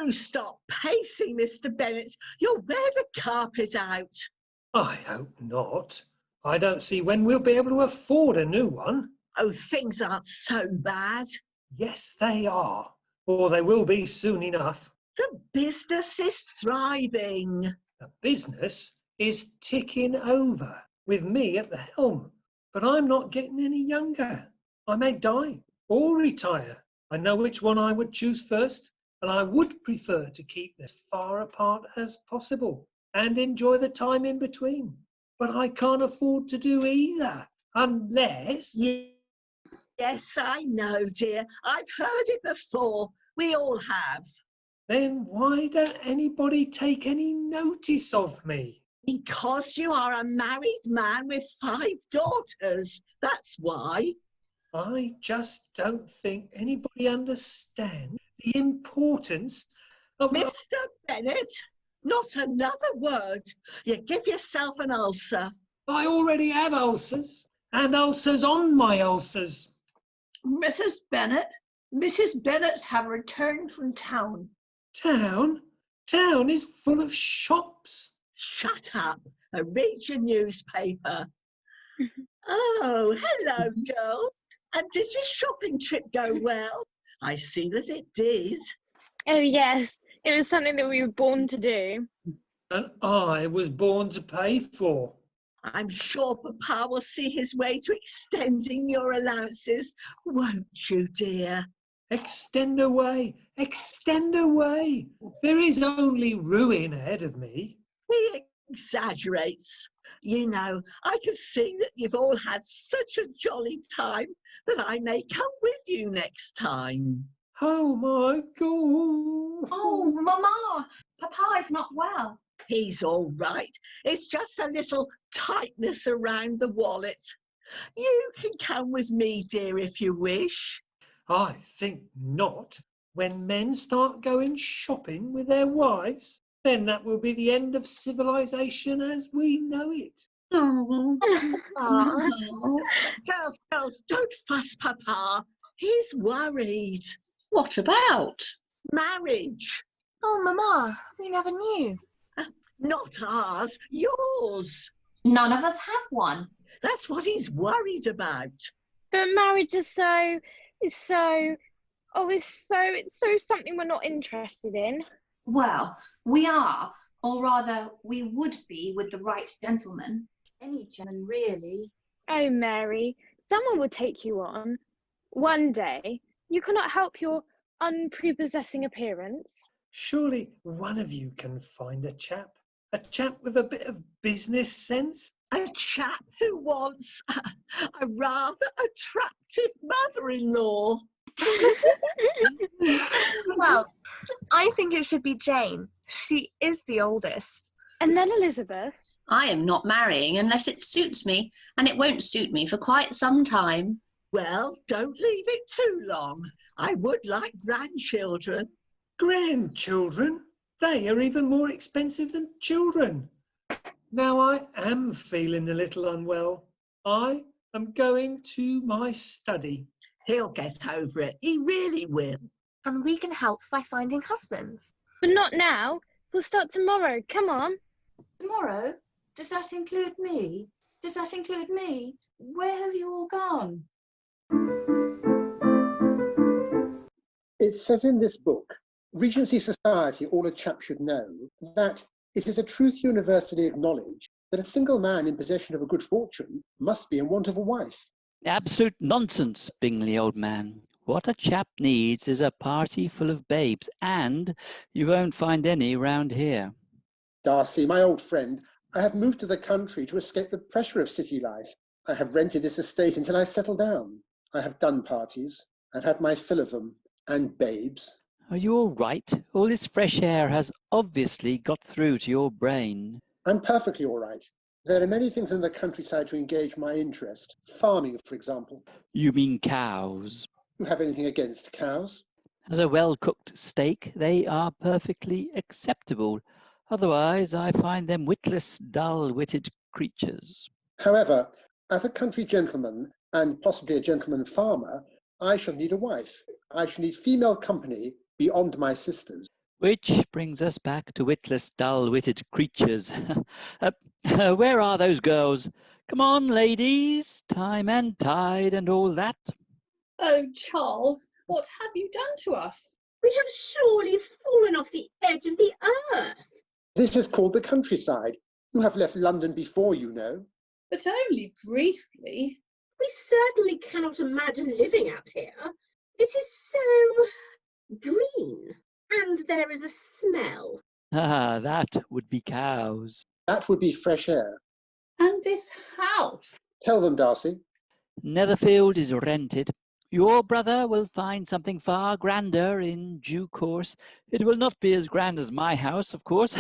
Do stop pacing, Mr Bennet. You'll wear the carpet out. I hope not. I don't see when we'll be able to afford a new one. Oh, things aren't so bad. Yes, they are, or they will be soon enough. The business is thriving. The business is ticking over, with me at the helm. But I'm not getting any younger. I may die or retire. I know which one I would choose first, and I would prefer to keep as far apart as possible and enjoy the time in between. But I can't afford to do either, unless... Yes, I know, dear. I've heard it before. We all have. Then why don't anybody take any notice of me? Because you are a married man with 5 daughters. That's why. I just don't think anybody understands the importance of... Mr Bennet, not another word. You give yourself an ulcer. I already have ulcers, and ulcers on my ulcers. Mrs Bennet have returned from town. Town? Town is full of shops. Shut up and read your newspaper. Oh, hello, girl. And did your shopping trip go well? I see that it did. Oh, yes. It was something that we were born to do. And I was born to pay for. I'm sure Papa will see his way to extending your allowances, won't you, dear? Extend away, extend away. There is only ruin ahead of me. He exaggerates. You know, I can see that you've all had such a jolly time that I may come with you next time. Oh, my God. Oh, Mamma, Papa is not well. He's all right. It's just a little tightness around the wallet. You can come with me, dear, if you wish. I think not. When men start going shopping with their wives, then that will be the end of civilization as we know it. Oh. Girls, don't fuss Papa. He's worried. What about? Marriage. Oh, Mamma, we never knew. Not ours, yours. None of us have one. That's what he's worried about. But marriage is it's so something we're not interested in. Well, we are, or rather, we would be with the right gentleman. Any gentleman, really. Oh, Mary, someone will take you on. One day, you cannot help your unprepossessing appearance. Surely one of you can find a chap with a bit of business sense. A chap who wants a rather attractive mother-in-law. Well, I think it should be Jane. She is the oldest. And then Elizabeth. I am not marrying unless it suits me, and it won't suit me for quite some time. Well, don't leave it too long. I would like grandchildren. Grandchildren? They are even more expensive than children. Now I am feeling a little unwell. I am going to my study. He'll get over it. He really will. And we can help by finding husbands. But not now. We'll start tomorrow. Come on. Tomorrow? Does that include me? Does that include me? Where have you all gone? It says in this book, Regency Society, all a chap should know, that it is a truth universally acknowledged that a single man in possession of a good fortune must be in want of a wife. Absolute nonsense, Bingley, old man. What a chap needs is a party full of babes, and you won't find any round here. Darcy, my old friend, I have moved to the country to escape the pressure of city life. I have rented this estate until I settle down. I have done parties. I've had my fill of them, and babes. Are you all right? All this fresh air has obviously got through to your brain. I'm perfectly all right. There are many things in the countryside to engage my interest. Farming, for example. You mean cows? Do you have anything against cows? As a well-cooked steak, they are perfectly acceptable. Otherwise, I find them witless, dull-witted creatures. However, as a country gentleman, and possibly a gentleman farmer, I shall need a wife. I shall need female company beyond my sisters. Which brings us back to witless, dull-witted creatures. Where are those girls? Come on, ladies, time and tide and all that. Oh, Charles, what have you done to us? We have surely fallen off the edge of the earth. This is called the countryside. You have left London before, you know. But only briefly. We certainly cannot imagine living out here. It is so green, and there is a smell. Ah, that would be cows. That would be fresh air. And this house. Tell them, Darcy. Netherfield is rented. Your brother will find something far grander in due course. It will not be as grand as my house, of course,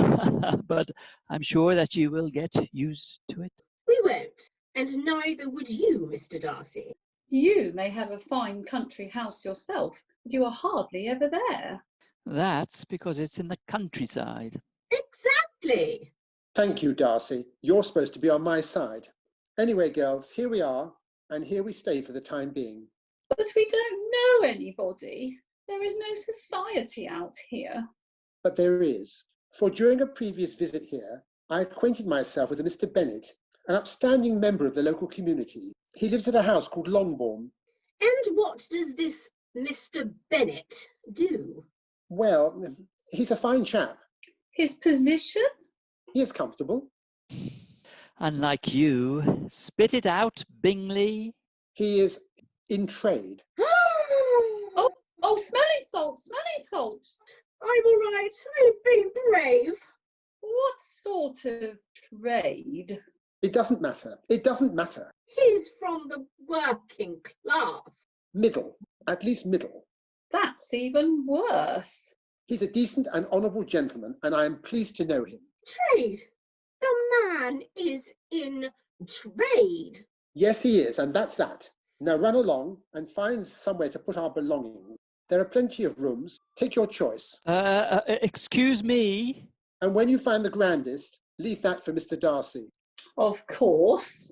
but I'm sure that you will get used to it. We won't, and neither would you, Mr. Darcy. You may have a fine country house yourself, but you are hardly ever there. That's because it's in the countryside. Exactly. Thank you, Darcy. You're supposed to be on my side. Anyway, girls, here we are, and here we stay for the time being. But we don't know anybody. There is no society out here. But there is. For during a previous visit here, I acquainted myself with a Mr. Bennet, an upstanding member of the local community. He lives at a house called Longbourn. And what does this Mr. Bennet do? Well, he's a fine chap. His position? He is comfortable. Unlike you. Spit it out, Bingley. He is in trade. Oh, smelling salts, smelling salts. I'm all right. I've been brave. What sort of trade? It doesn't matter. It doesn't matter. He's from the working class. Middle. At least middle. That's even worse. He's a decent and honourable gentleman, and I am pleased to know him. Trade? The man is in trade. Yes, he is, and that's that. Now run along and find somewhere to put our belongings. There are plenty of rooms. Take your choice. Excuse me? And when you find the grandest, leave that for Mr. Darcy. Of course.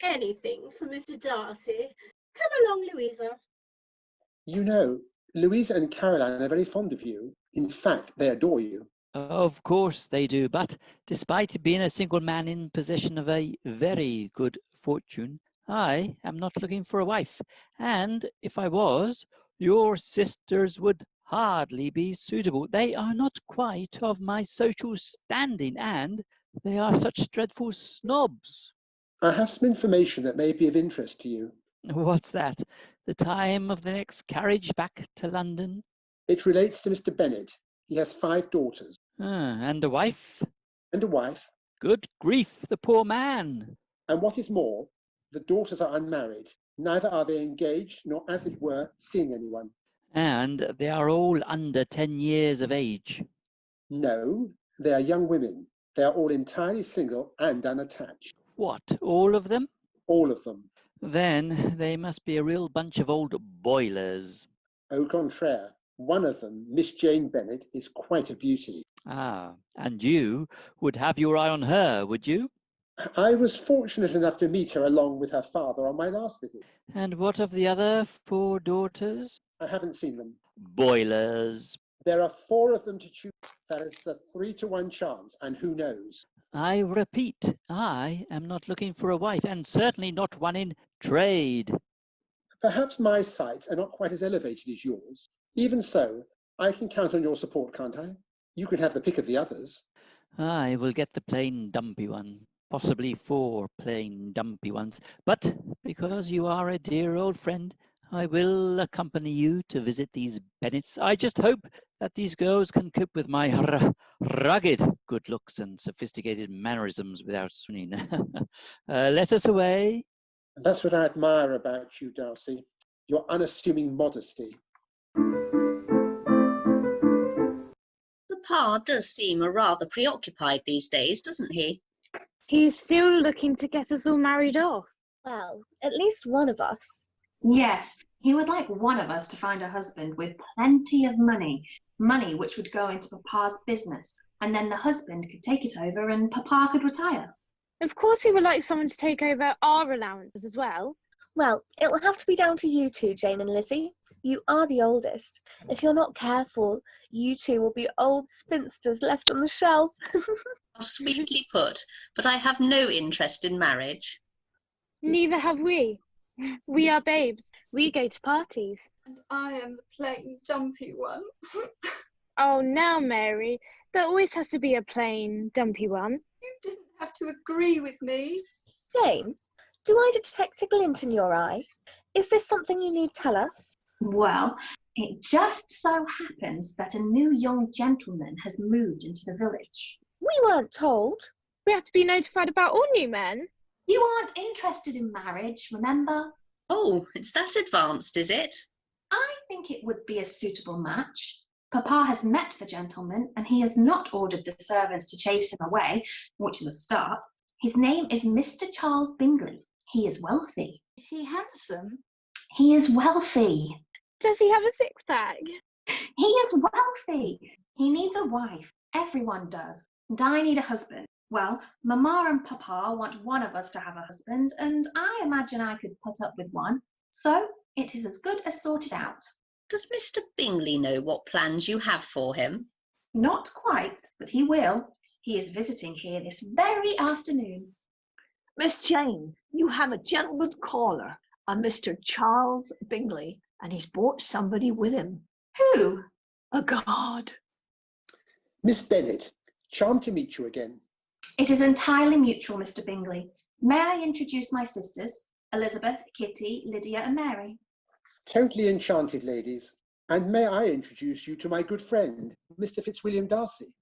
Anything for Mr. Darcy. Come along, Louisa. You know, Louisa and Caroline are very fond of you. In fact, they adore you. Of course they do, but despite being a single man in possession of a very good fortune, I am not looking for a wife, and if I was, your sisters would hardly be suitable. They are not quite of my social standing, and they are such dreadful snobs. I have some information that may be of interest to you. What's that? The time of the next carriage back to London? It relates to Mr. Bennet. He has 5 daughters. And a wife? And a wife. Good grief, the poor man. And what is more, the daughters are unmarried. Neither are they engaged, nor, as it were, seeing anyone. And they are all under 10 years of age. No, they are young women. They are all entirely single and unattached. What, all of them? All of them. Then they must be a real bunch of old boilers. Au contraire, one of them, Miss Jane Bennet, is quite a beauty. Ah, and you would have your eye on her, would you? I was fortunate enough to meet her along with her father on my last visit. And what of the other 4 daughters? I haven't seen them. Boilers. There are 4 of them to choose. That is the 3-to-1 chance, and who knows? I repeat, I am not looking for a wife, and certainly not one in trade. Perhaps my sights are not quite as elevated as yours. Even so, I can count on your support, can't I? You can have the pick of the others. I will get the plain dumpy one. Possibly 4 plain dumpy ones. But because you are a dear old friend, I will accompany you to visit these Bennets. I just hope that these girls can cope with my rugged good looks and sophisticated mannerisms without swooning. Let us away. That's what I admire about you, Darcy. Your unassuming modesty. Papa does seem rather preoccupied these days, doesn't he? He's still looking to get us all married off. Well, at least one of us. Yes, he would like one of us to find a husband with plenty of money, money which would go into Papa's business, and then the husband could take it over and Papa could retire. Of course he would like someone to take over our allowances as well. Well, it'll have to be down to you two, Jane and Lizzie. You are the oldest. If you're not careful, you two will be old spinsters left on the shelf. How sweetly put, but I have no interest in marriage. Neither have we. We are babes. We go to parties. And I am the plain, dumpy one. Oh, now, Mary, there always has to be a plain, dumpy one. You didn't have to agree with me. Jane, do I detect a glint in your eye? Is this something you need tell us? Well, it just so happens that a new young gentleman has moved into the village. We weren't told. We have to be notified about all new men. You aren't interested in marriage, remember? Oh, it's that advanced, is it? I think it would be a suitable match. Papa has met the gentleman and he has not ordered the servants to chase him away, which is a start. His name is Mr. Charles Bingley. He is wealthy. Is he handsome? He is wealthy. Does he have a six-pack? He is wealthy. He needs a wife. Everyone does. And I need a husband. Well, Mama and Papa want one of us to have a husband, and I imagine I could put up with one. So it is as good as sorted out. Does Mr Bingley know what plans you have for him? Not quite, but he will. He is visiting here this very afternoon. Miss Jane, you have a gentleman caller, a Mr Charles Bingley, and he's brought somebody with him. Who? A god. Miss Bennet, charmed to meet you again. It is entirely mutual, Mr Bingley. May I introduce my sisters, Elizabeth, Kitty, Lydia and Mary? Totally enchanted, ladies. And may I introduce you to my good friend, Mr Fitzwilliam Darcy.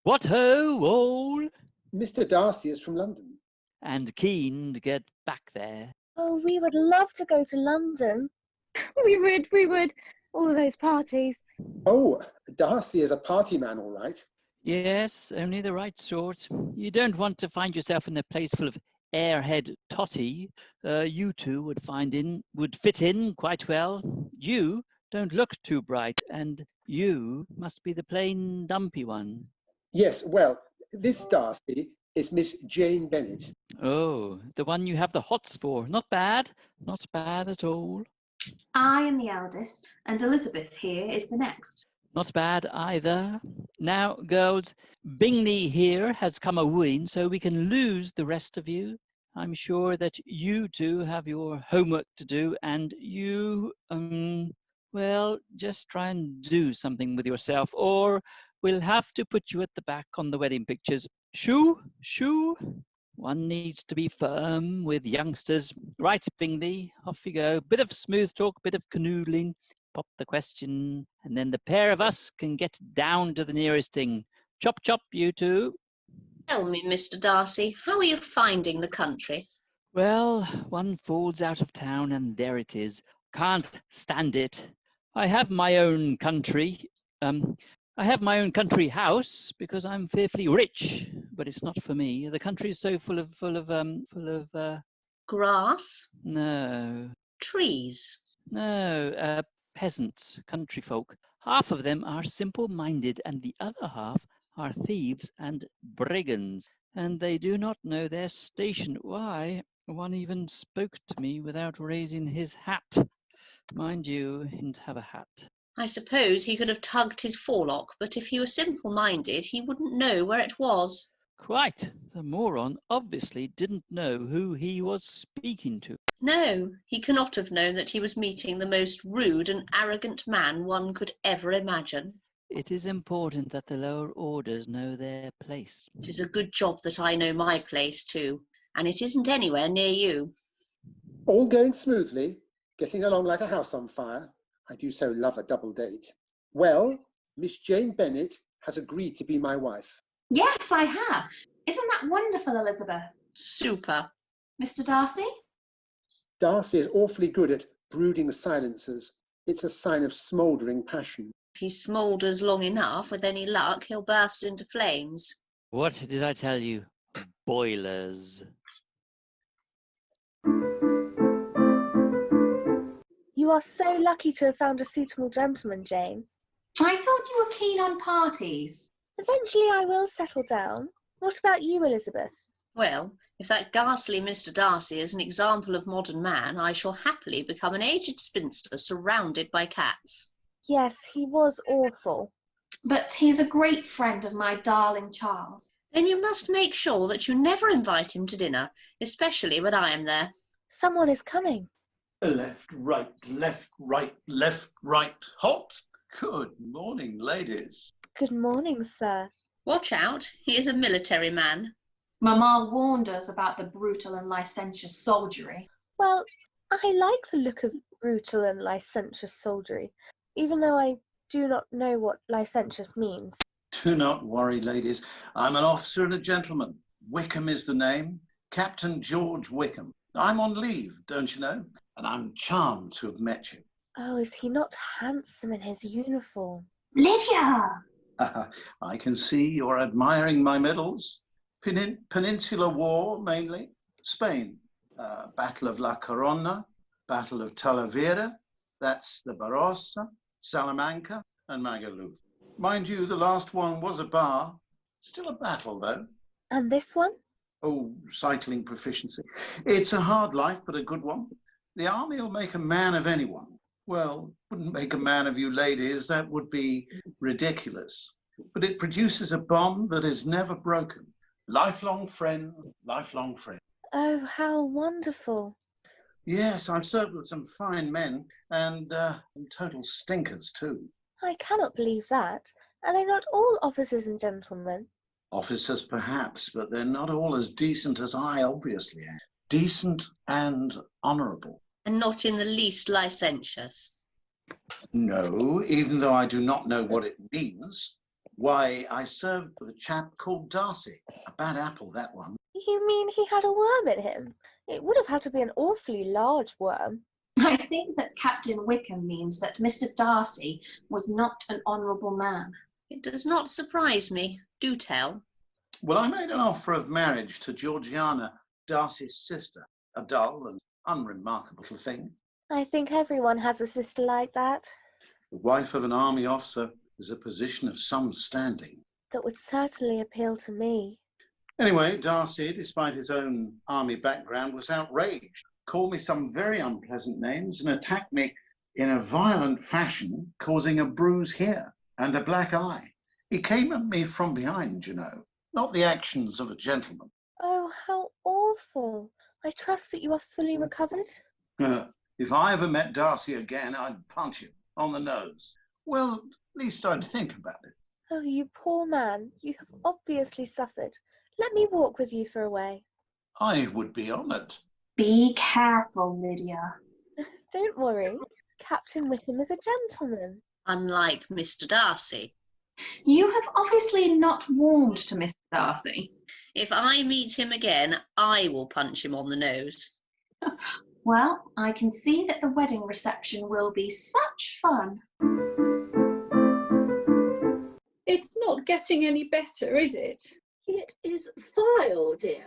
What ho, all! Mr Darcy is from London. And keen to get back there. Oh, we would love to go to London. We would. All those parties. Oh, Darcy is a party man, all right. Yes, only the right sort. You don't want to find yourself in a place full of airhead totty. You two would fit in quite well. You don't look too bright, and you must be the plain dumpy one. Yes, well, this Darcy is Miss Jane Bennet. Oh, the one you have the hots for. Not bad at all. I am the eldest, and Elizabeth here is the next. Not bad either. Now, girls, Bingley here has come a-wooing, so we can lose the rest of you. I'm sure that you two have your homework to do, and you, well, just try and do something with yourself, or we'll have to put you at the back on the wedding pictures. Shoo! One needs to be firm with youngsters. Right, Bingley, off you go. Bit of smooth talk, bit of canoodling. Pop the question, and then the pair of us can get down to the nearest thing. Chop, chop, you two. Tell me, Mr Darcy, how are you finding the country? Well, one falls out of town, and there it is. Can't stand it. I have my own country. I have my own country house because I'm fearfully rich, but it's not for me. The country is so full of Grass? No. Trees? No, peasants, country folk. Half of them are simple-minded, and the other half are thieves and brigands, and they do not know their station. Why, one even spoke to me without raising his hat. Mind you, he didn't have a hat. I suppose he could have tugged his forelock, but if he were simple-minded, he wouldn't know where it was. Quite. The moron obviously didn't know who he was speaking to. No, he cannot have known that he was meeting the most rude and arrogant man one could ever imagine. It is important that the lower orders know their place. It is a good job that I know my place too, and it isn't anywhere near you. All going smoothly, getting along like a house on fire. I do so love a double date. Well, Miss Jane Bennet has agreed to be my wife. Yes, I have. Isn't that wonderful, Elizabeth? Super. Mr Darcy? Darcy is awfully good at brooding silences. It's a sign of smouldering passion. If he smoulders long enough, with any luck, he'll burst into flames. What did I tell you? Boilers. You are so lucky to have found a suitable gentleman, Jane. I thought you were keen on parties. Eventually I will settle down. What about you, Elizabeth? Well, if that ghastly Mr Darcy is an example of modern man, I shall happily become an aged spinster surrounded by cats. Yes, he was awful. But he's a great friend of my darling Charles. Then you must make sure that you never invite him to dinner, especially when I am there. Someone is coming. Left, right, left, right, left, right. Hot. Good morning, ladies. Good morning, sir. Watch out, he is a military man. Mamma warned us about the brutal and licentious soldiery. Well, I like the look of brutal and licentious soldiery, even though I do not know what licentious means. Do not worry, ladies. I'm an officer and a gentleman. Wickham is the name. Captain George Wickham. I'm on leave, don't you know? And I'm charmed to have met you. Oh, is he not handsome in his uniform? Lydia! I can see you're admiring my medals. Peninsular War, mainly. Spain. Battle of La Corona. Battle of Talavera. That's the Barossa. Salamanca and Magaluf. Mind you, the last one was a bar. Still a battle, though. And this one? Oh, cycling proficiency. It's a hard life, but a good one. The army will make a man of anyone. Well, wouldn't make a man of you ladies. That would be ridiculous. But it produces a bond that is never broken. Lifelong friend, lifelong friend. Oh, how wonderful. Yes, I've served with some fine men and some total stinkers too. I cannot believe that. Are they not all officers and gentlemen? Officers perhaps, but they're not all as decent as I obviously am. Decent and honourable. And not in the least licentious. No, even though I do not know what it means. Why, I served with a chap called Darcy. A bad apple, that one. You mean he had a worm in him? It would have had to be an awfully large worm. I think that Captain Wickham means that Mr Darcy was not an honourable man. It does not surprise me. Do tell. Well, I made an offer of marriage to Georgiana, Darcy's sister. A dull and unremarkable thing. I think everyone has a sister like that. The wife of an army officer is a position of some standing. That would certainly appeal to me. Anyway, Darcy, despite his own army background, was outraged, called me some very unpleasant names and attacked me in a violent fashion, causing a bruise here and a black eye. He came at me from behind, you know, not the actions of a gentleman. Oh, how awful. I trust that you are fully recovered. If I ever met Darcy again, I'd punch him on the nose. Well, at least I'd think about it. Oh, you poor man. You have obviously suffered. Let me walk with you for a way. I would be honoured. Be careful, Lydia. Don't worry. Captain Wickham is a gentleman. Unlike Mr Darcy. You have obviously not warmed to Mr Darcy. If I meet him again, I will punch him on the nose. Well, I can see that the wedding reception will be such fun. It's not getting any better, is it? It is vile, dear.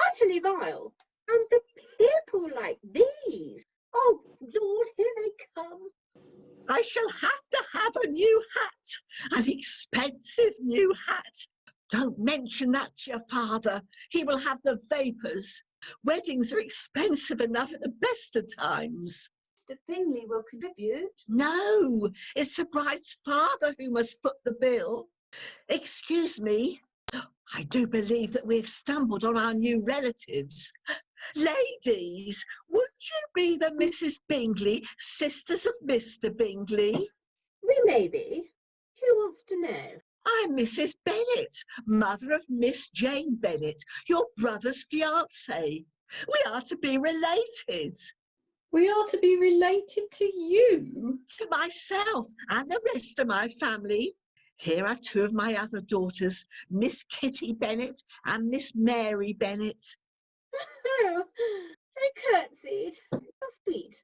Utterly vile. And the people like these. Oh, Lord, here they come. I shall have to have a new hat, an expensive new hat. Don't mention that to your father. He will have the vapours. Weddings are expensive enough at the best of times. Mr Bingley will contribute. No, it's the bride's father who must foot the bill. Excuse me, I do believe that we've stumbled on our new relatives. Ladies, would you be the Mrs Bingley, sisters of Mr Bingley? We may be. Who wants to know? I'm Mrs Bennet, mother of Miss Jane Bennet, your brother's fiancée. We are to be related. We are to be related to you? To myself and the rest of my family. Here are two of my other daughters, Miss Kitty Bennet and Miss Mary Bennet. Oh, they curtsied. How sweet.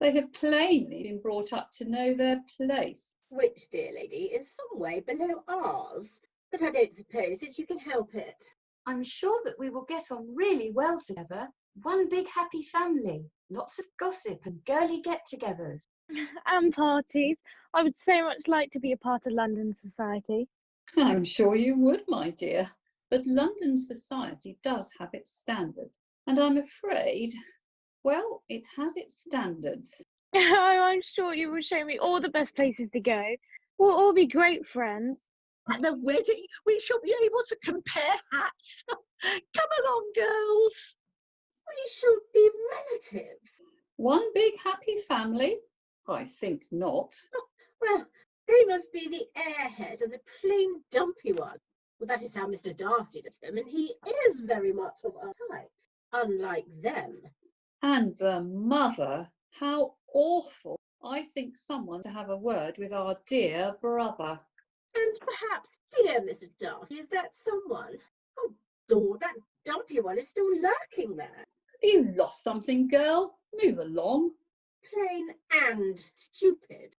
They have plainly been brought up to know their place. Which, dear lady, is some way below ours. But I don't suppose that you can help it. I'm sure that we will get on really well together. One big happy family. Lots of gossip and girly get-togethers. And parties. I would so much like to be a part of London society. I'm sure you would, my dear. but London society does have its standards, and I'm afraid, well, it has its standards. Oh, I'm sure you will show me all the best places to go. We'll all be great friends. At the wedding, we shall be able to compare hats. Come along, girls. We shall be relatives. One big happy family? I think not. Well, they must be the airhead and the plain dumpy one. Well, that is how Mr Darcy does them, and he is very much of our type, unlike them. And the mother, how awful. I think someone to have a word with our dear brother. And perhaps dear Mr Darcy is that someone. Oh, Lord, that dumpy one is still lurking there. You lost something, girl. Move along. Plain and stupid.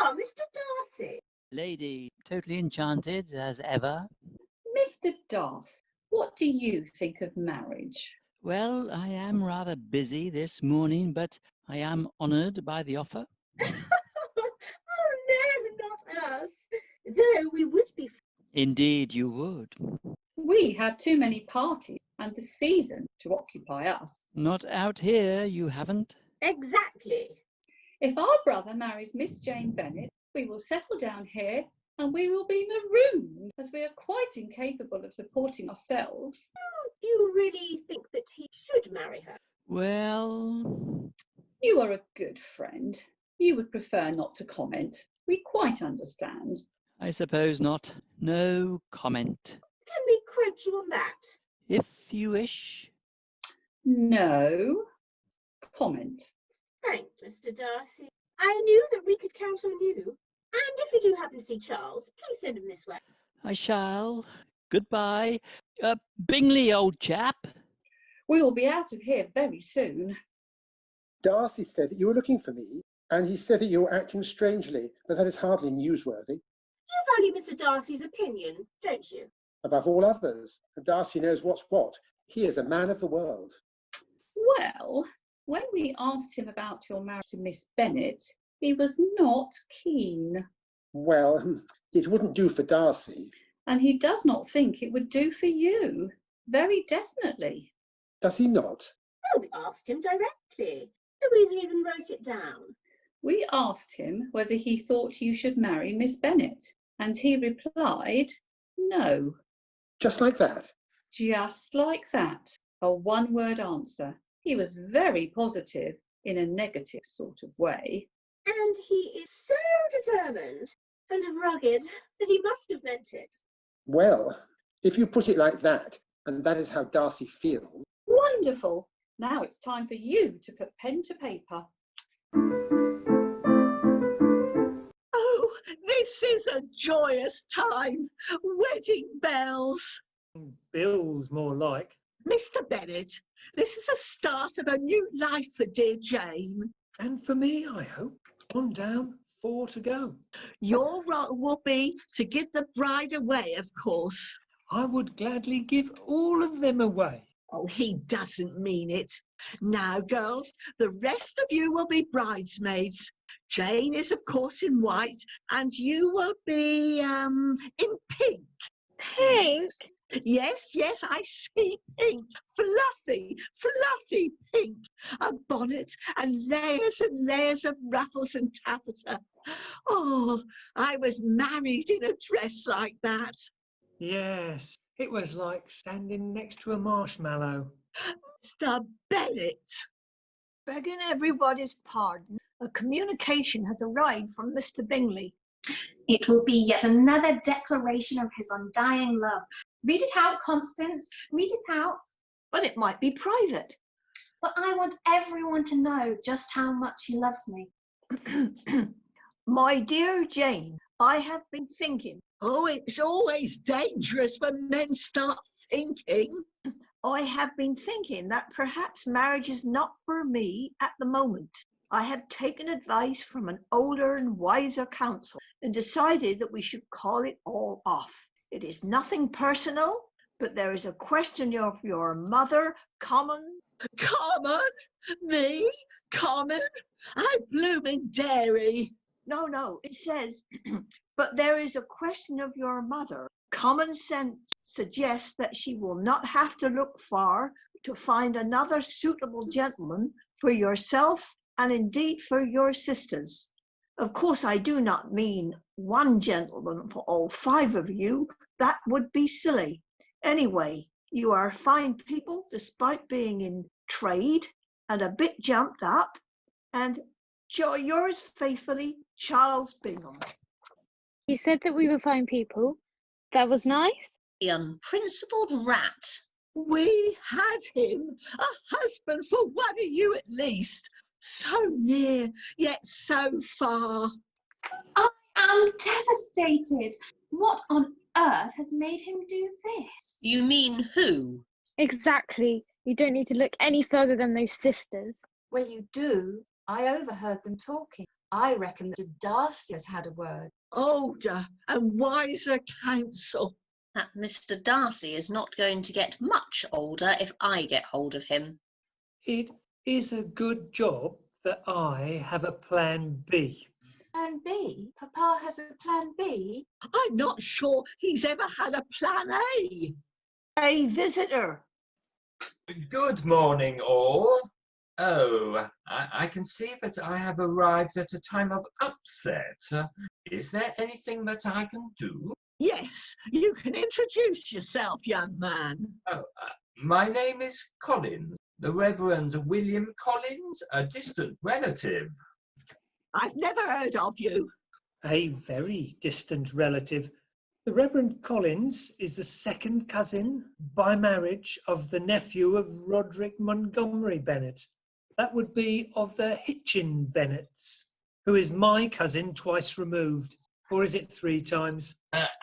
Ah, Mr Darcy. Lady, totally enchanted as ever. Mr Darcy, what do you think of marriage? Well, I am rather busy this morning, but I am honoured by the offer. Oh, no, not us. Though we would be. Indeed you would. We have too many parties and the season to occupy us. Not out here, you haven't. Exactly. If our brother marries Miss Jane Bennet, we will settle down here and we will be marooned, as we are quite incapable of supporting ourselves. You really think that he should marry her? Well... You are a good friend. You would prefer not to comment. We quite understand. I suppose not. No comment. Can we quote you on that? If you wish. No comment. Thank you, Mr Darcy. I knew that we could count on you. And if you do happen to see Charles, please send him this way. I shall. Goodbye. Bingley, old chap. We will be out of here very soon. Darcy said that you were looking for me, and he said that you were acting strangely, but that is hardly newsworthy. You value Mr Darcy's opinion, don't you? Above all others, Darcy knows what's what. He is a man of the world. Well, when we asked him about your marriage to Miss Bennet, he was not keen. Well, it wouldn't do for Darcy. And he does not think it would do for you. Very definitely. Does he not? Oh, we asked him directly. Louisa even wrote it down. We asked him whether he thought you should marry Miss Bennet, and he replied, no. Just like that? Just like that. A one-word answer. He was very positive in a negative sort of way. And he is so determined and rugged that he must have meant it. Well, if you put it like that, and that is how Darcy feels. Wonderful. Now it's time for you to put pen to paper. Oh, this is a joyous time. Wedding bells. Bills, more like. Mr Bennet, this is the start of a new life for dear Jane. And for me, I hope. On down, 4 to go. Your role will be to give the bride away, of course. I would gladly give all of them away. Oh, he doesn't mean it. Now, girls, the rest of you will be bridesmaids. Jane is, of course, in white, and you will be, in pink. Pink? Yes, yes, I see pink. Fluffy, fluffy pink. A bonnet and layers of ruffles and taffeta. Oh, I was married in a dress like that. Yes, it was like standing next to a marshmallow. Mr Bennet. Begging everybody's pardon, a communication has arrived from Mr Bingley. It will be yet another declaration of his undying love. Read it out, Constance. Read it out. But it might be private. But I want everyone to know just how much he loves me. My dear Jane, I have been thinking. Oh, it's always dangerous when men start thinking. I have been thinking that perhaps marriage is not for me at the moment. I have taken advice from an older and wiser counsel and decided that we should call it all off. It is nothing personal, but there is a question of your mother, common. Common? Me? Common? I'm blooming dairy. No, it says, but there is a question of your mother, common sense suggests that she will not have to look far to find another suitable gentleman for yourself and indeed for your sisters. Of course, I do not mean one gentleman for all 5 of you. That would be silly. Anyway, you are fine people despite being in trade and a bit jumped up. And yours faithfully, Charles Bingham. He said that we were fine people. That was nice. The unprincipled rat. We had him, a husband for one of you at least. So near, yet so far. I am devastated. What on earth has made him do this? You mean who? Exactly. You don't need to look any further than those sisters. Well, you do. I overheard them talking. I reckon that Darcy has had a word. Older and wiser counsel. That Mr. Darcy is not going to get much older if I get hold of him. It is a good job that I have a plan B. Plan B? Papa has a plan B? I'm not sure he's ever had a plan A. A visitor. Good morning, all. Oh, I can see that I have arrived at a time of upset. Is there anything that I can do? Yes, you can introduce yourself, young man. Oh, my name is Collins, the Reverend William Collins, a distant relative. I've never heard of you. A very distant relative. The Reverend Collins is the second cousin by marriage of the nephew of Roderick Montgomery Bennet. That would be of the Hitchin Bennets, who is my cousin twice removed. Or is it 3 times?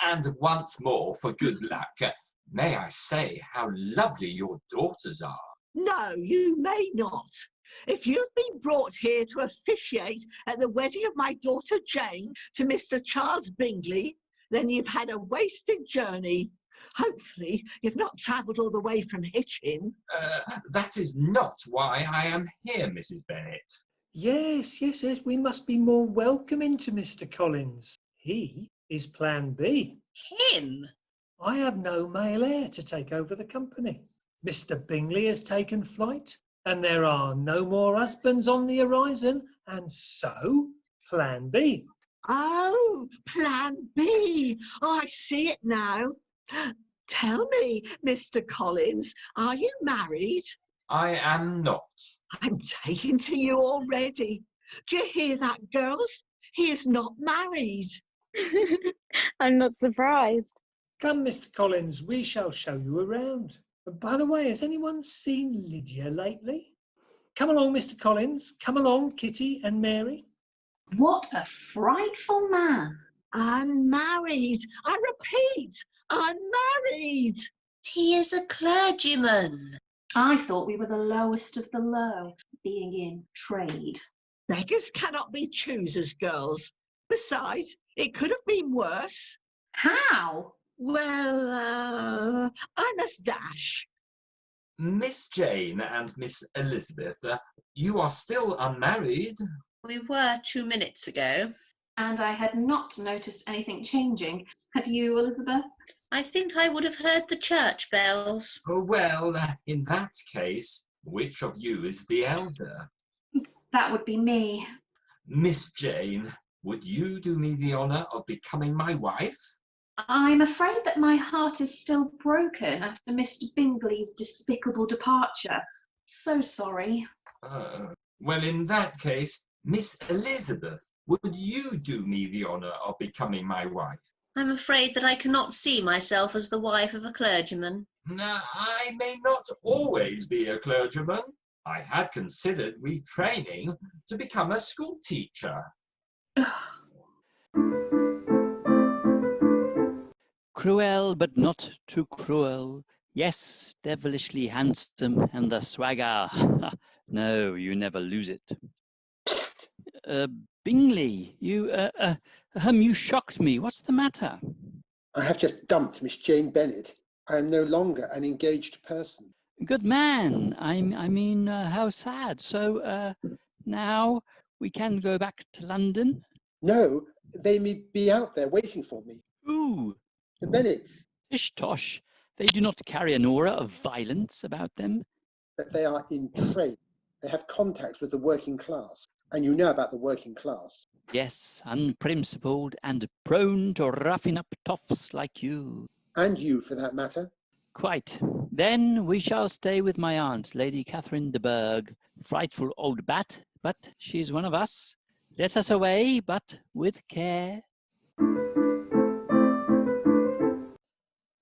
And once more, for good luck, may I say how lovely your daughters are? No, you may not. If you've been brought here to officiate at the wedding of my daughter Jane to Mr. Charles Bingley, then you've had a wasted journey. Hopefully, you've not travelled all the way from Hitchin. That is not why I am here, Mrs. Bennet. Yes, we must be more welcoming to Mr. Collins. He is Plan B. Him? I have no male heir to take over the company. Mr. Bingley has taken flight, and there are no more husbands on the horizon, and so Plan B. Oh, Plan B. Oh, I see it now. Tell me, Mr. Collins, are you married? I am not. I'm taken to you already. Do you hear that, girls? He is not married. I'm not surprised. Come, Mr. Collins, we shall show you around. And by the way, has anyone seen Lydia lately? Come along, Mr. Collins. Come along, Kitty and Mary. What a frightful man. Unmarried. I repeat, unmarried. He is a clergyman. I thought we were the lowest of the low, being in trade. Beggars cannot be choosers, girls. Besides, it could have been worse. How? Well, I must dash. Miss Jane and Miss Elizabeth, you are still unmarried. We were 2 minutes ago. And I had not noticed anything changing. Had you, Elizabeth? I think I would have heard the church bells. Oh, well, in that case, which of you is the elder? That would be me. Miss Jane, would you do me the honour of becoming my wife? I'm afraid that my heart is still broken after Mr. Bingley's despicable departure. So sorry. Well, in that case, Miss Elizabeth, would you do me the honour of becoming my wife? I'm afraid that I cannot see myself as the wife of a clergyman. I may not always be a clergyman. I had considered retraining to become a school teacher. Cruel, but not too cruel. Yes, devilishly handsome, and the swagger. No, you never lose it. Psst! Bingley, you shocked me. What's the matter? I have just dumped Miss Jane Bennet. I am no longer an engaged person. Good man. I mean, how sad. So, now we can go back to London? No, they may be out there waiting for me. Who? The Bennets. Ish tosh, they do not carry an aura of violence about them. That they are in trade. They have contacts with the working class. And you know about the working class. Yes, unprincipled and prone to roughing up toffs like you. And you, for that matter. Quite. Then we shall stay with my aunt, Lady Catherine de Bourgh. Frightful old bat, but she's one of us. Let us away, but with care.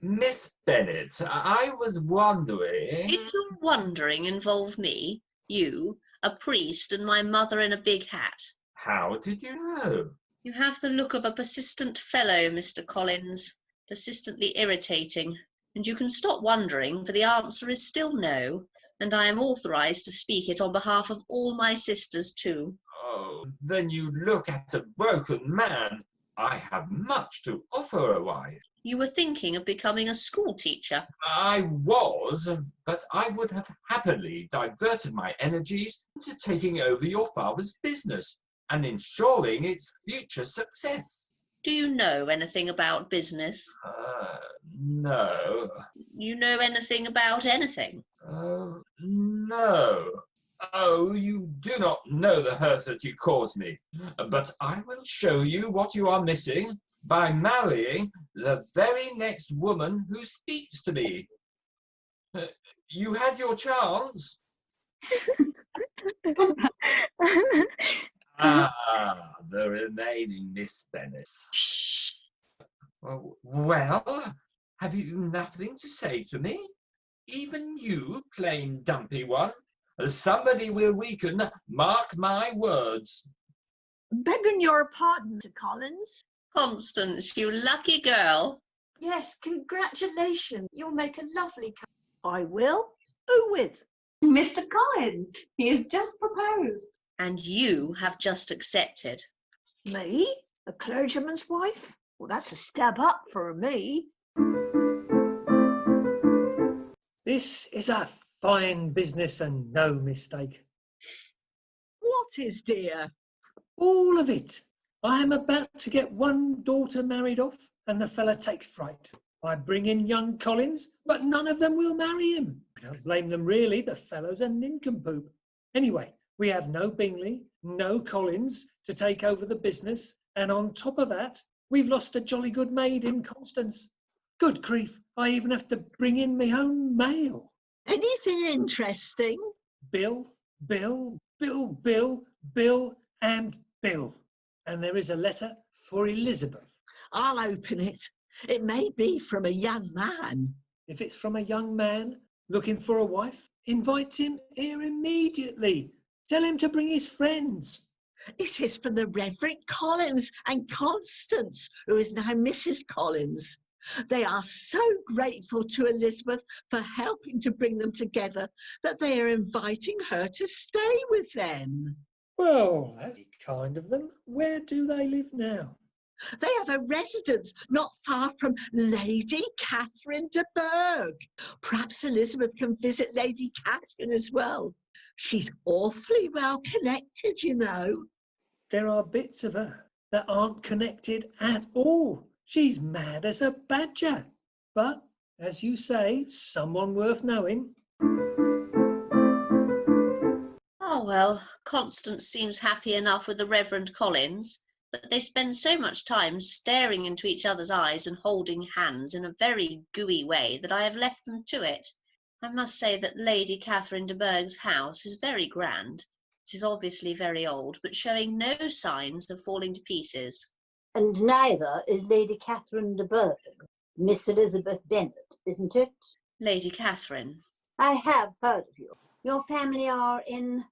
Miss Bennet, I was wondering... If your wondering involve me, you, a priest, and my mother in a big hat. How did you know? You have the look of a persistent fellow, Mr. Collins, persistently irritating. And you can stop wondering, for the answer is still no, and I am authorised to speak it on behalf of all my sisters too. Oh, then you look at a broken man. I have much to offer a wife. You were thinking of becoming a school teacher. I was, but I would have happily diverted my energies into taking over your father's business and ensuring its future success. Do you know anything about business? No. You know anything about anything? No. Oh, you do not know the hurt that you caused me. But I will show you what you are missing by marrying the very next woman who speaks to me. You had your chance. The remaining Miss Bennet. Shh. Well, have you nothing to say to me? Even you, plain dumpy one? Somebody will weaken, mark my words. Begging your pardon, Mr. Collins. Constance, you lucky girl. Yes, congratulations. You'll make a lovely couple. I will. Who with? Mr. Collins, he has just proposed. And you have just accepted. Me? A clergyman's wife? Well, that's a step up for me. This is a fine business and no mistake. What is, dear? All of it. I am about to get one daughter married off, and the fella takes fright. I bring in young Collins, but none of them will marry him. I don't blame them really, the fellow's a nincompoop. Anyway, we have no Bingley, no Collins to take over the business, and on top of that, we've lost a jolly good maid in Constance. Good grief, I even have to bring in my own mail. Anything interesting? Bill, Bill, and Bill. And there is a letter for Elizabeth. I'll open it. It may be from a young man. If it's from a young man looking for a wife, invite him here immediately. Tell him to bring his friends. It is from the Reverend Collins and Constance, who is now Mrs. Collins. They are so grateful to Elizabeth for helping to bring them together that they are inviting her to stay with them. Well, that's kind of them. Where do they live now? They have a residence not far from Lady Catherine de Bourgh. Perhaps Elizabeth can visit Lady Catherine as well. She's awfully well connected, you know. There are bits of her that aren't connected at all. She's mad as a badger. But, as you say, someone worth knowing. Oh, well, Constance seems happy enough with the Reverend Collins, but they spend so much time staring into each other's eyes and holding hands in a very gooey way that I have left them to it. I must say that Lady Catherine de Bourgh's house is very grand. It is obviously very old, but showing no signs of falling to pieces. And neither is Lady Catherine de Bourgh, Miss Elizabeth Bennet, isn't it? Lady Catherine. I have heard of you. Your family are in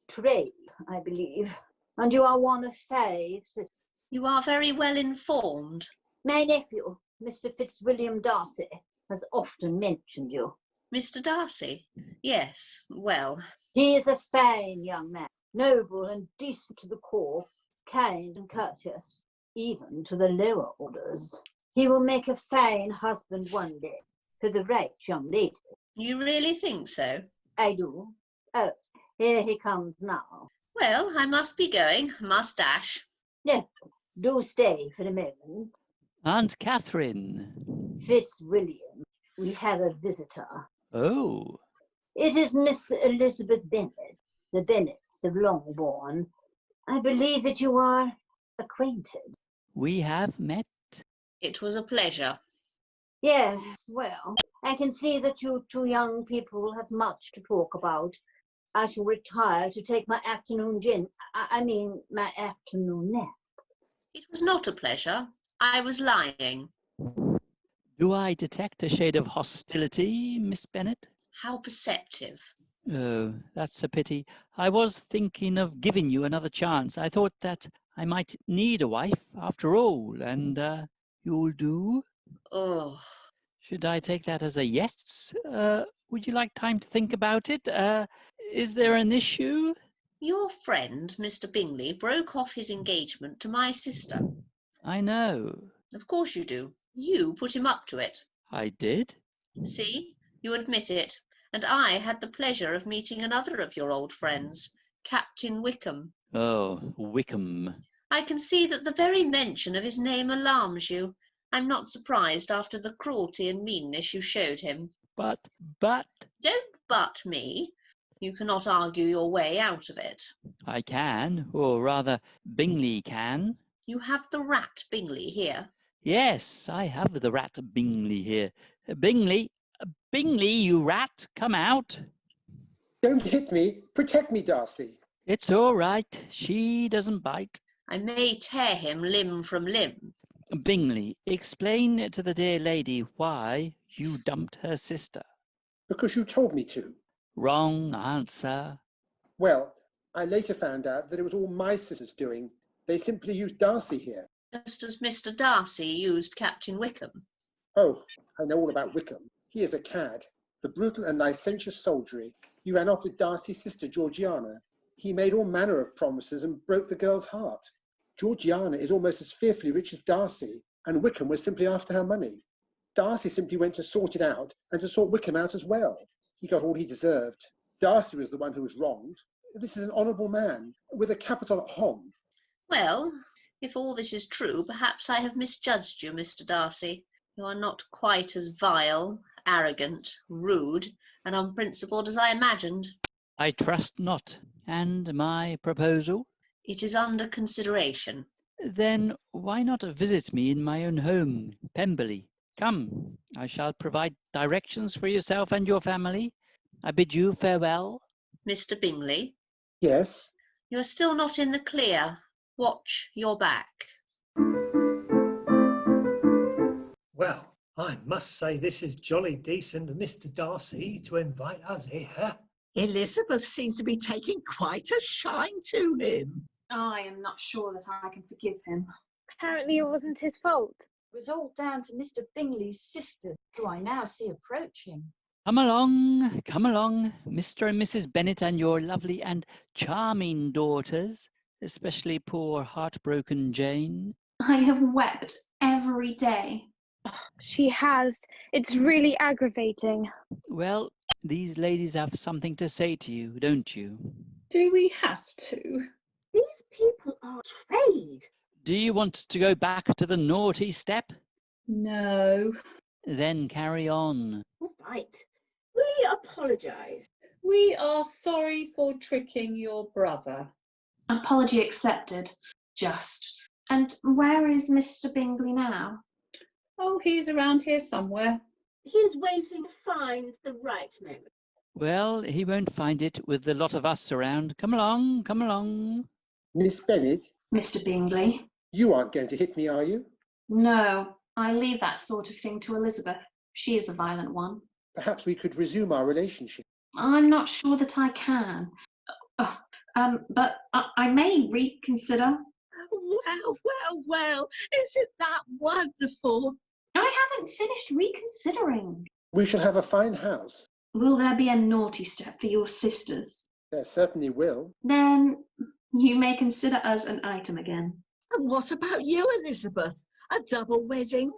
trade, I believe, and you are one of 5 sisters. You are very well informed. My nephew, Mr Fitzwilliam Darcy, has often mentioned you. Mr Darcy? Yes, well. He is a fine young man, noble and decent to the core, kind and courteous, even to the lower orders. He will make a fine husband one day, for the right young lady. You really think so? I do. Oh, here he comes now. Well, I must be going, must dash. No, do stay for a moment. Aunt Catherine. Fitzwilliam, we have a visitor. Oh, It is Miss Elizabeth Bennet, the Bennets of Longbourn. I believe that you are acquainted. we have met. It was a pleasure. Yes, well, I can see that you two young people have much to talk about. I shall retire to take my afternoon my afternoon nap. It was not a pleasure. I was lying. Do I detect a shade of hostility, Miss Bennet? How perceptive. Oh, that's a pity. I was thinking of giving you another chance. I thought that I might need a wife after all, and you'll do? Oh, Should I take that as a yes? Would you like time to think about it? Is there an issue? your friend, Mr Bingley, broke off his engagement to my sister. I know. Of course you do. You put him up to it. I did? See, you admit it. And I had the pleasure of meeting another of your old friends, Captain Wickham. Oh, Wickham. I can see that the very mention of his name alarms you. I'm not surprised after the cruelty and meanness you showed him. But... Don't but me. You cannot argue your way out of it. I can, or rather, Bingley can. You have the rat Bingley here. Yes, I have the rat Bingley here. Bingley, you rat, come out. Don't hit me. Protect me, Darcy. It's all right. She doesn't bite. I may tear him limb from limb. Bingley, explain to the dear lady why you dumped her sister. Because you told me to. Wrong answer. Well, I later found out that it was all my sister's doing. They simply used Darcy here. Just as Mr Darcy used Captain Wickham. Oh, I know all about Wickham. He is a cad. The brutal and licentious soldiery. He ran off with Darcy's sister, Georgiana. He made all manner of promises and broke the girl's heart. Georgiana is almost as fearfully rich as Darcy, and Wickham was simply after her money. Darcy simply went to sort it out and to sort Wickham out as well. He got all he deserved. Darcy was the one who was wronged. This is an honourable man, with a capital at home. Well, if all this is true, perhaps I have misjudged you, Mr Darcy. You are not quite as vile, arrogant, rude, and unprincipled as I imagined. I trust not. And my proposal? It is under consideration. Then why not visit me in my own home, Pemberley? Come, I shall provide directions for yourself and your family. I bid you farewell. Mr Bingley? Yes? You are still not in the clear. Watch your back. Well, I must say this is jolly decent of Mr Darcy to invite us here. Elizabeth seems to be taking quite a shine to him. I am not sure that I can forgive him. Apparently it wasn't his fault. It was all down to Mr Bingley's sister, who I now see approaching. Come along, Mr. and Mrs. Bennet and your lovely and charming daughters, especially poor heartbroken Jane. I have wept every day. She has. It's really aggravating. Well, these ladies have something to say to you, don't you? Do we have to? These people are trade. Do you want to go back to the naughty step? No. Then carry on. All right. We apologise. We are sorry for tricking your brother. Apology accepted. Just. And where is Mr Bingley now? Oh, he's around here somewhere. He's waiting to find the right moment. Well, he won't find it with the lot of us around. Come along. Miss Bennet? Mr Bingley? You aren't going to hit me, are you? No, I leave that sort of thing to Elizabeth. She is the violent one. Perhaps we could resume our relationship. I'm not sure that I can. But I may reconsider. Well, isn't that wonderful? I haven't finished reconsidering. We shall have a fine house. Will there be a naughty step for your sisters? There certainly will. Then you may consider us an item again. And what about you, Elizabeth? A double wedding?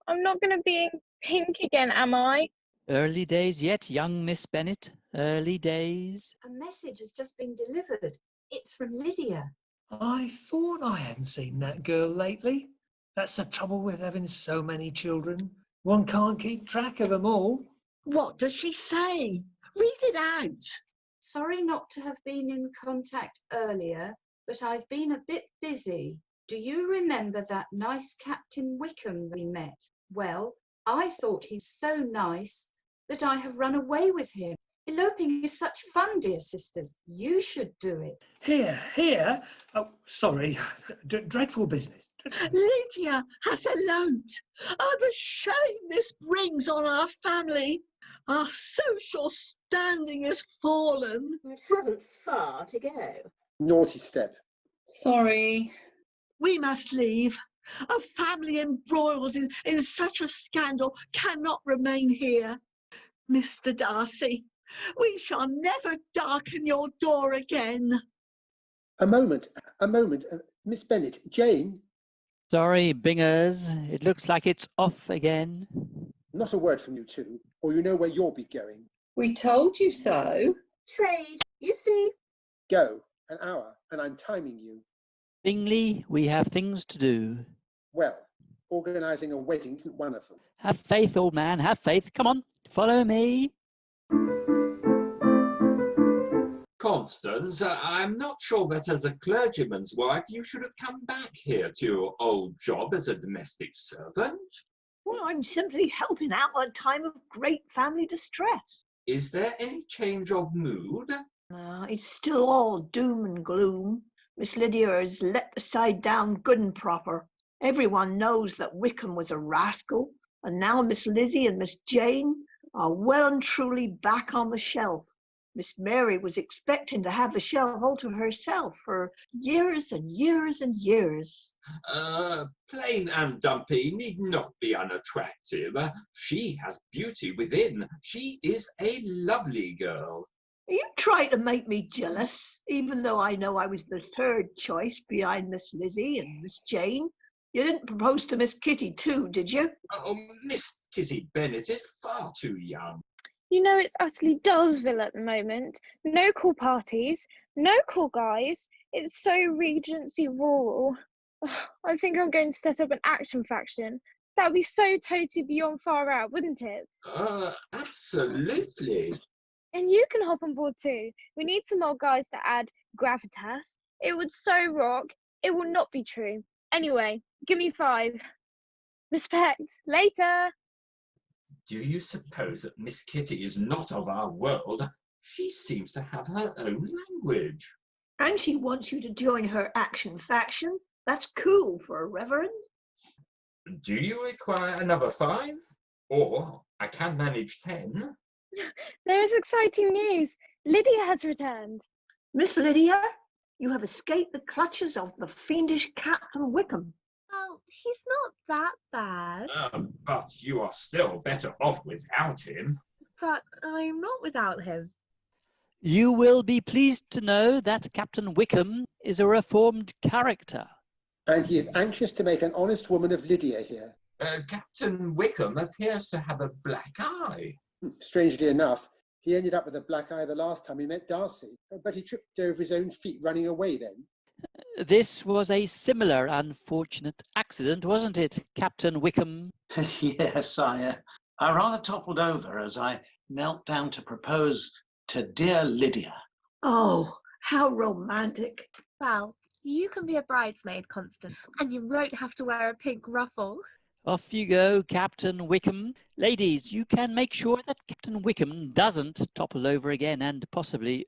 I'm not going to be in pink again, am I? Early days yet, young Miss Bennet. Early days. A message has just been delivered. It's from Lydia. I thought I hadn't seen that girl lately. That's the trouble with having so many children. One can't keep track of them all. What does she say? Read it out. Sorry not to have been in contact earlier, but I've been a bit busy. Do you remember that nice Captain Wickham we met? Well, I thought he's so nice that I have run away with him. Eloping is such fun, dear sisters. You should do it. Here? Oh, sorry. Dreadful business. Lydia has eloped. Oh, the shame this brings on our family. Our social standing has fallen. It hasn't far to go. Naughty step. Sorry. We must leave. A family embroiled in such a scandal cannot remain here. Mr. Darcy, we shall never darken your door again. A moment. Miss Bennet, Jane. Sorry, Bingers. It looks like it's off again. Not a word from you two, or you know where you'll be going. We told you so. Trade, you see. Go. An hour, and I'm timing you. Bingley, we have things to do. Well, organising a wedding isn't one of them. Have faith, old man, have faith. Come on, follow me. Constance, I'm not sure that as a clergyman's wife you should have come back here to your old job as a domestic servant. Well, I'm simply helping out at a time of great family distress. Is there any change of mood? It's still all doom and gloom. Miss Lydia has let the side down good and proper. Everyone knows that Wickham was a rascal, and now Miss Lizzie and Miss Jane are well and truly back on the shelf. Miss Mary was expecting to have the shelf all to herself for years and years and years. Plain and dumpy need not be unattractive. She has beauty within. She is a lovely girl. You try to make me jealous, even though I know I was the third choice behind Miss Lizzie and Miss Jane. You didn't propose to Miss Kitty too, did you? Oh, Miss Kitty Bennet is far too young. You know, it's utterly Dullsville at the moment. No cool parties, no cool guys. It's so Regency rural. Ugh, I think I'm going to set up an action faction. That would be so totally beyond far out, wouldn't it? Absolutely. And you can hop on board too. We need some more guys to add gravitas. It would so rock. It will not be true. Anyway, give me 5. Respect. Later. Do you suppose that Miss Kitty is not of our world? She seems to have her own language. And she wants you to join her action faction. That's cool for a reverend. Do you require another 5? Or I can manage 10. There is exciting news. Lydia has returned. Miss Lydia, you have escaped the clutches of the fiendish Captain Wickham. Well, he's not that bad. But you are still better off without him. But I'm not without him. You will be pleased to know that Captain Wickham is a reformed character. And he is anxious to make an honest woman of Lydia here. Captain Wickham appears to have a black eye. Strangely enough, he ended up with a black eye the last time he met Darcy, but he tripped over his own feet running away then. This was a similar unfortunate accident, wasn't it, Captain Wickham? Yes, I rather toppled over as I knelt down to propose to dear Lydia. Oh, how romantic. Well, you can be a bridesmaid, Constance, and you won't have to wear a pink ruffle. Off you go, Captain Wickham. Ladies, you can make sure that Captain Wickham doesn't topple over again and possibly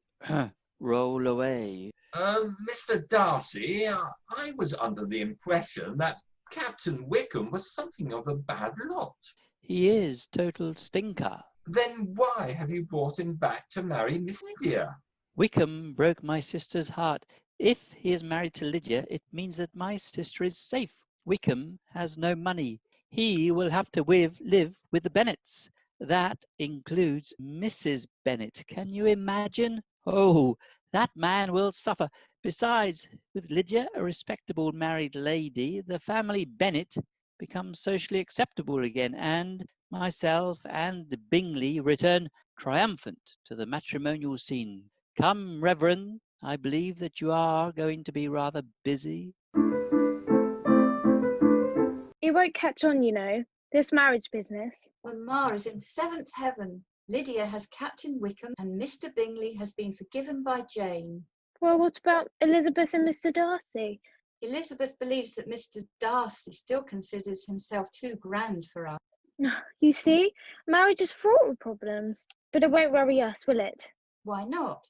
roll away. Mr. Darcy, I was under the impression that Captain Wickham was something of a bad lot. He is total stinker. Then why have you brought him back to marry Miss Lydia? Wickham broke my sister's heart. If he is married to Lydia, it means that my sister is safe. Wickham has no money. He will have to live with the Bennets. That includes Mrs. Bennet. Can you imagine? Oh, that man will suffer. Besides, with Lydia, a respectable married lady, the family Bennet becomes socially acceptable again, and myself and Bingley return triumphant to the matrimonial scene. Come, Reverend, I believe that you are going to be rather busy. It won't catch on, you know. This marriage business. Mamma is in seventh heaven. Lydia has Captain Wickham and Mr Bingley has been forgiven by Jane. Well, what about Elizabeth and Mr Darcy? Elizabeth believes that Mr Darcy still considers himself too grand for us. You see, marriage is fraught with problems. But it won't worry us, will it? Why not?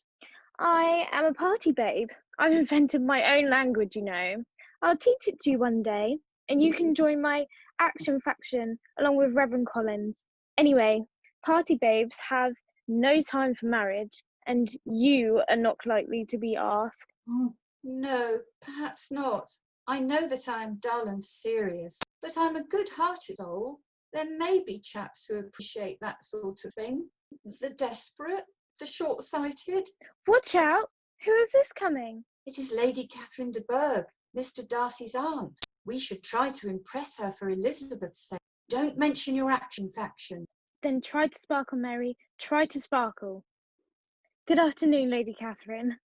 I am a party babe. I've invented my own language, you know. I'll teach it to you one day, and you can join my action faction along with Reverend Collins. Anyway, party babes have no time for marriage, and you are not likely to be asked. No, perhaps not. I know that I am dull and serious, but I'm a good-hearted soul. There may be chaps who appreciate that sort of thing. The desperate, the short-sighted. Watch out! Who is this coming? It is Lady Catherine de Bourgh, Mr Darcy's aunt. We should try to impress her for Elizabeth's sake. Don't mention your action faction. Then try to sparkle, Mary. Try to sparkle. Good afternoon, Lady Catherine.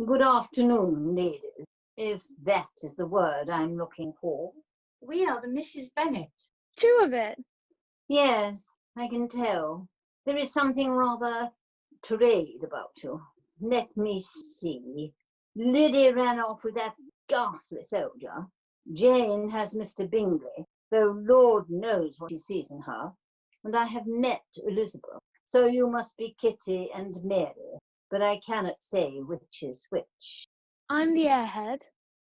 Good afternoon, ladies, if that is the word I'm looking for. We are the Mrs Bennet. Two of it. Yes, I can tell. There is something rather trade about you. Let me see. Lydia ran off with that ghastly soldier. Jane has Mr Bingley, though Lord knows what he sees in her. And I have met Elizabeth. So you must be Kitty and Mary, but I cannot say which is which. I'm the airhead.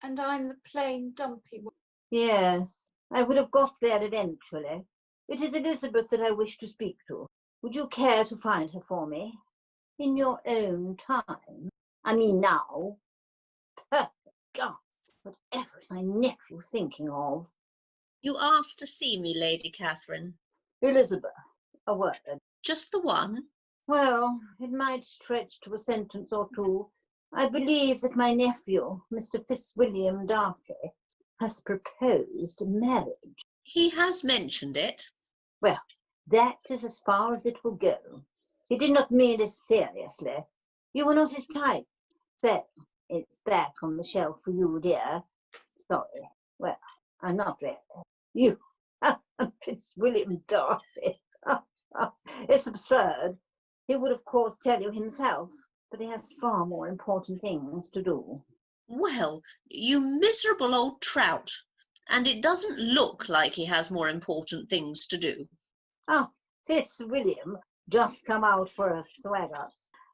And I'm the plain dumpy one. Yes, I would have got there eventually. It is Elizabeth that I wish to speak to. Would you care to find her for me? In your own time? I mean now. Perfect gods, whatever is my nephew thinking of? You asked to see me, Lady Catherine. Elizabeth, a word. Just the one? Well, it might stretch to a sentence or two. I believe that my nephew, Mr Fitzwilliam Darcy, has proposed marriage. He has mentioned it. Well, that is as far as it will go. He did not mean it seriously. You were not his type. So, it's back on the shelf for you, dear. Sorry. Well, I'm not really. You, Fitzwilliam Darcy. It's absurd. He would, of course, tell you himself, but he has far more important things to do. Well, you miserable old trout. And it doesn't look like he has more important things to do. Ah, Fitzwilliam, just come out for a swagger.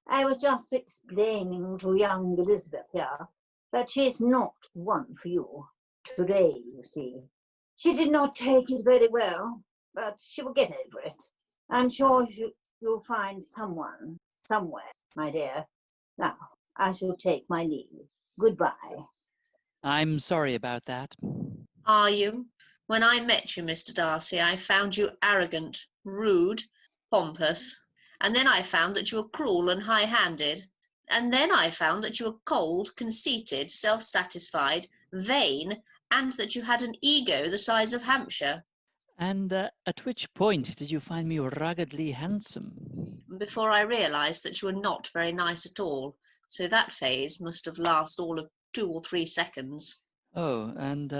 I was just explaining to young Elizabeth here that she is not the one for you. Today, you see. She did not take it very well, but she will get over it. I'm sure you'll find someone, somewhere, my dear. Now, I shall take my leave. Goodbye. I'm sorry about that. Are you? When I met you, Mr Darcy, I found you arrogant, rude, pompous. And then I found that you were cruel and high-handed. And then I found that you were cold, conceited, self-satisfied, vain, and that you had an ego the size of Hampshire. And at which point did you find me ruggedly handsome? Before I realised that you were not very nice at all. So that phase must have lasted all of 2 or 3 seconds. Oh, and,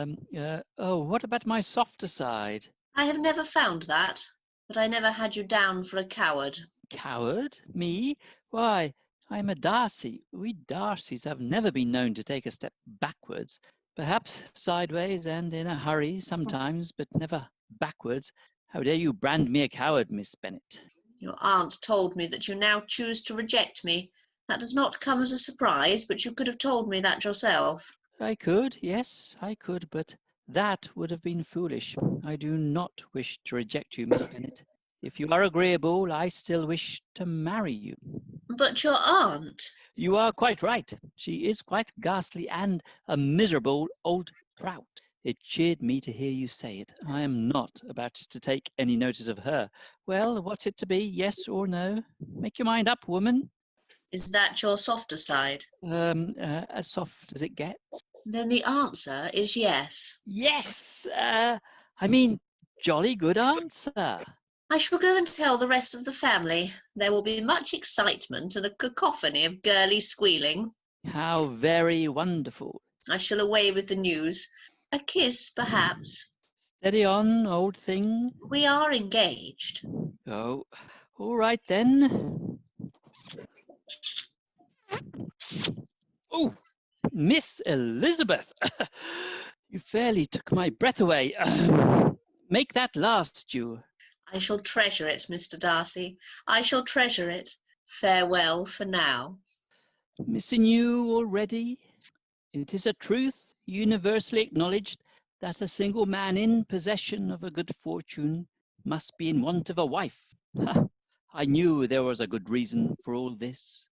what about my softer side? I have never found that, but I never had you down for a coward. Coward? Me? Why, I'm a Darcy. We Darcys have never been known to take a step backwards. Perhaps sideways and in a hurry sometimes, but never backwards. How dare you brand me a coward, Miss Bennet? Your aunt told me that you now choose to reject me. That does not come as a surprise, but you could have told me that yourself. I could, yes, I could, but that would have been foolish. I do not wish to reject you, Miss Bennet. If you are agreeable, I still wish to marry you. But your aunt... You are quite right. She is quite ghastly and a miserable old trout. It cheered me to hear you say it. I am not about to take any notice of her. Well, what's it to be, yes or no? Make your mind up, woman. Is that your softer side? As soft as it gets. Then the answer is yes. Yes! I mean, jolly good answer. I shall go and tell the rest of the family. There will be much excitement and a cacophony of girly squealing. How very wonderful. I shall away with the news. A kiss, perhaps. Steady on, old thing. We are engaged. Oh, all right then. Oh, Miss Elizabeth, you fairly took my breath away. Make that last, you. I shall treasure it, Mr. Darcy. I shall treasure it. Farewell for now. Missing you already? It is a truth universally acknowledged that a single man in possession of a good fortune must be in want of a wife. Ha! I knew there was a good reason for all this.